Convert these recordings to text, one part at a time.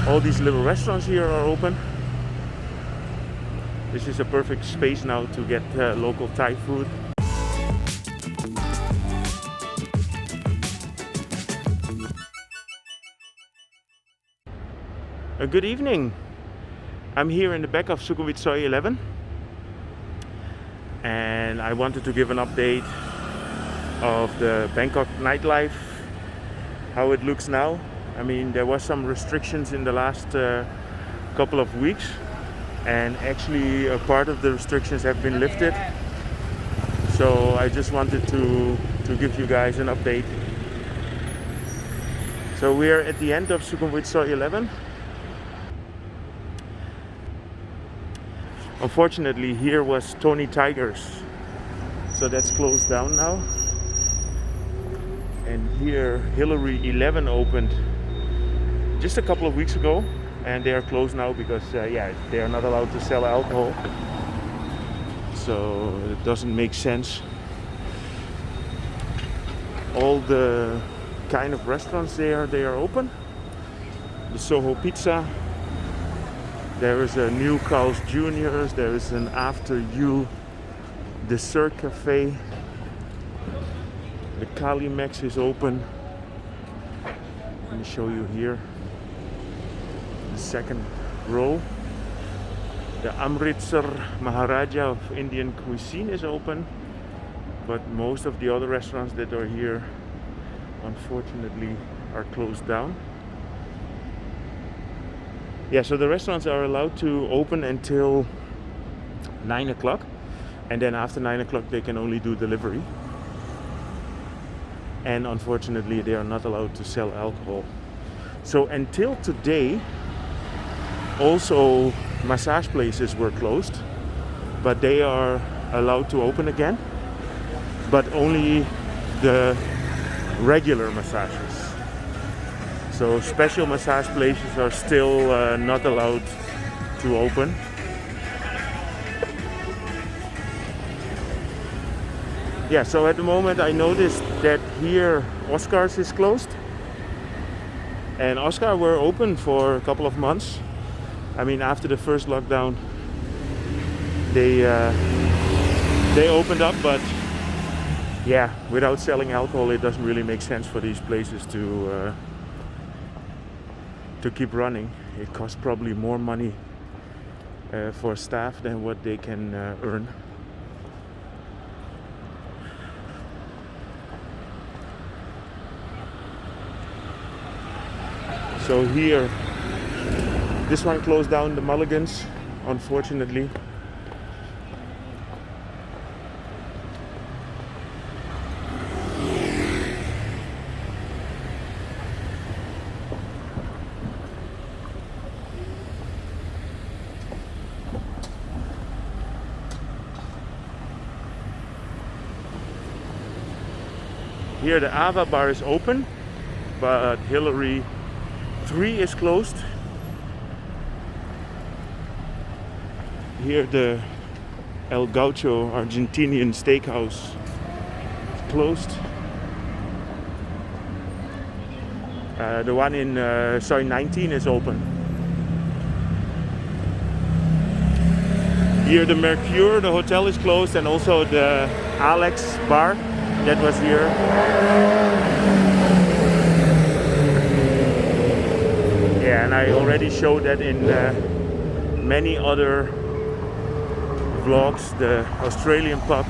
All these little restaurants here are open. This is a perfect space now to get local Thai food. Good evening. I'm here in the back of Sukhumvit Soi 11 and I wanted to give an update of the Bangkok Nightlife, how it looks now. I mean, there was some restrictions in the last couple of weeks, and actually a part of the restrictions have been lifted. So I just wanted to give you guys an update. So we are at the end of Sukhumvit Soi 11. Unfortunately, here was Thaiger's, so that's closed down now. And here Hillary 11 opened just a couple of weeks ago, and they are closed now because they are not allowed to sell alcohol, so it doesn't make sense. All the kind of restaurants they are open. The Soho Pizza, there is a new Carl's Jr.'s, there is an After You dessert cafe. The Kalimex is open. Let me show you here. The second row. The Amritsr Maharaja of Indian Cuisine is open, but most of the other restaurants that are here unfortunately are closed down. Yeah, so the restaurants are allowed to open until 9 o'clock, and then after 9 o'clock they can only do delivery. And unfortunately they are not allowed to sell alcohol. So until today, also massage places were closed, but they are allowed to open again, but only the regular massages. So special massage places are still not allowed to open. Yeah, so at the moment I noticed that here Oskar's is closed, and Oskar were open for a couple of months. I mean, after the first lockdown they opened up, but yeah, without selling alcohol it doesn't really make sense for these places to keep running. It costs probably more money for staff than what they can earn. So here, this one closed down, the Mulligans, unfortunately. Here the Ava bar is open, but Hillary 3 is closed. Here the El Gaucho Argentinian steakhouse is closed. The one in Soi 19 is open. Here the Mercure, the hotel, is closed, and also the Alex bar that was here. Yeah, and I already showed that in many other vlogs. The Australian pub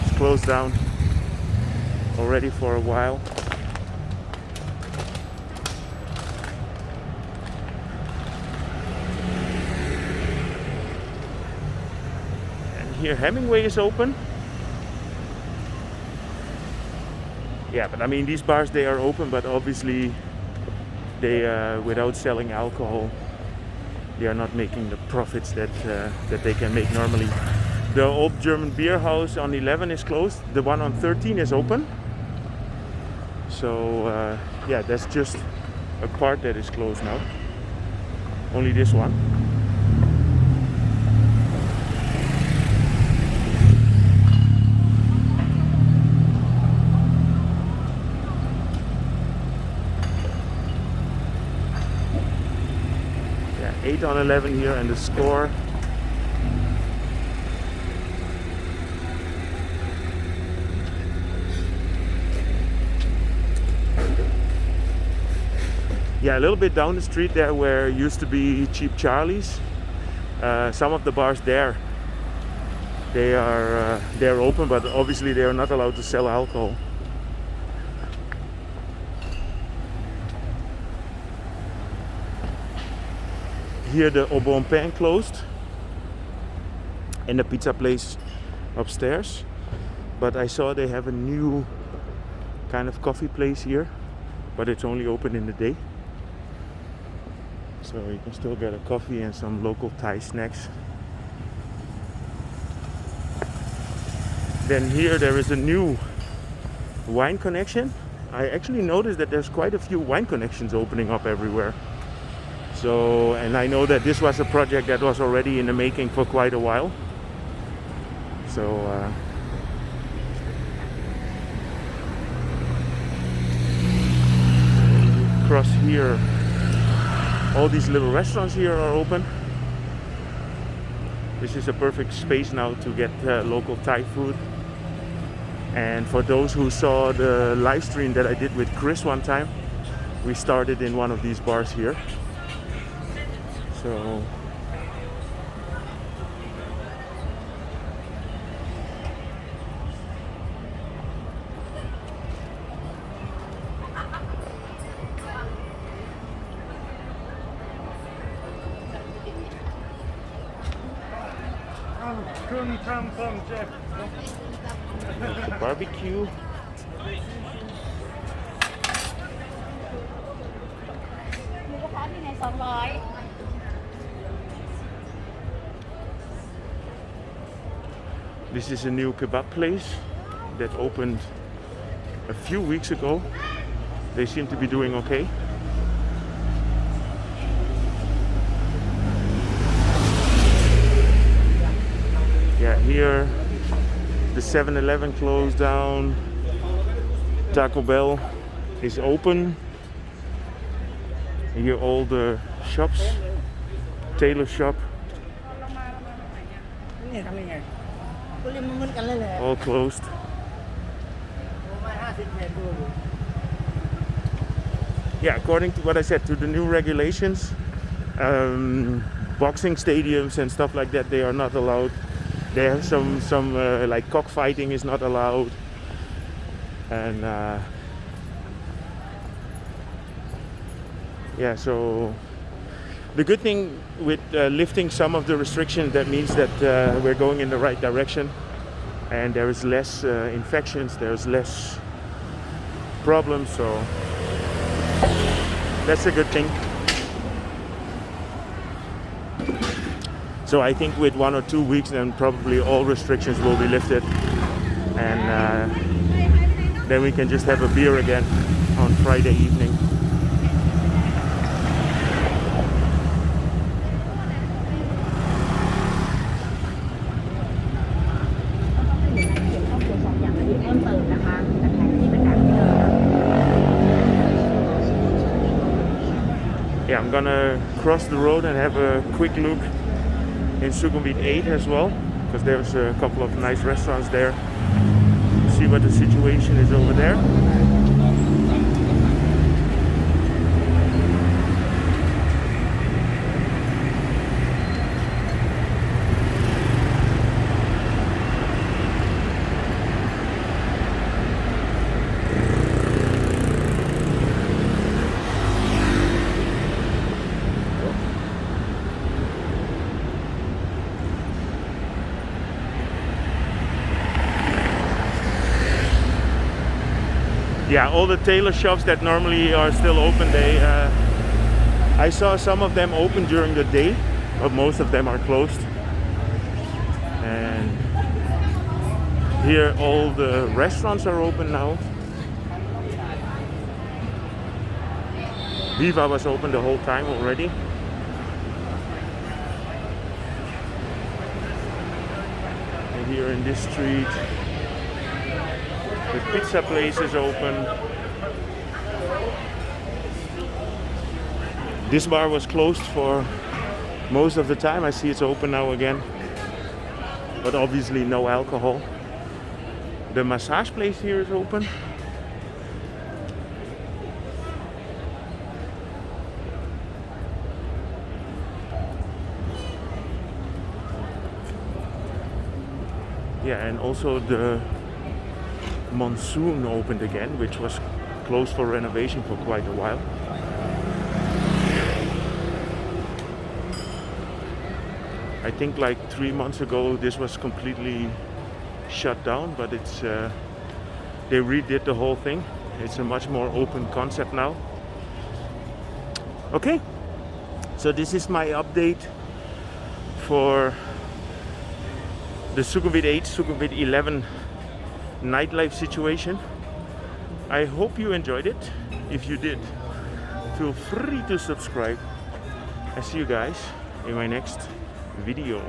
is closed down already for a while. And here Hemmingway is open. Yeah, but I mean, these bars, they are open, but obviously they without selling alcohol they are not making the profits that they can make normally. The old German Beerhouse on 11 is closed. The one on 13 is open. So yeah, that's just a part that is closed now. Only this one. 8 on 11 here, and the score. Yeah, a little bit down the street there where used to be Cheap Charlie's. Some of the bars there, they're open, but obviously they are not allowed to sell alcohol. Here the Au Bon Pain closed, and the pizza place upstairs. But I saw they have a new kind of coffee place here, but it's only open in the day. So you can still get a coffee and some local Thai snacks. Then here there is a new wine connection. I actually noticed that there's quite a few wine connections opening up everywhere. So, and I know that this was a project that was already in the making for quite a while. So across here, all these little restaurants here are open. This is a perfect space now to get local Thai food. And for those who saw the live stream that I did with Chris one time, we started in one of these bars here. So barbecue. This is a new kebab place that opened a few weeks ago. They seem to be doing okay. Yeah, here the 7-Eleven closed down. Taco Bell is open. Here all the shops. Tailor shop. All closed. Yeah, according to what I said, to the new regulations, boxing stadiums and stuff like that, they are not allowed. There are some like cockfighting is not allowed, and yeah. So the good thing with lifting some of the restrictions, that means that we're going in the right direction, and there is less infections, there's less problems. So that's a good thing. So I think with 1 or 2 weeks, then probably all restrictions will be lifted, and then we can just have a beer again on Friday evening. Yeah, I'm gonna cross the road and have a quick look in Sukhumvit 8 as well, because there's a couple of nice restaurants there. See what the situation is over there. Yeah, all the tailor shops that normally are still open, I saw some of them open during the day, but most of them are closed. And here all the restaurants are open now. Viva was open the whole time already. And here in this street, the pizza place is open. This bar was closed for Most of the time I see it's open now again, but obviously no alcohol. The massage place here is open. Yeah, and also the Monsoon opened again, which was closed for renovation for quite a while. I think like 3 months ago this was completely shut down, but it's they redid the whole thing. It's a much more open concept now. Okay, so this is my update for the Sukhumvit 8, Sukhumvit 11 nightlife situation. I hope you enjoyed it. If you did, feel free to subscribe. I see you guys in my next video.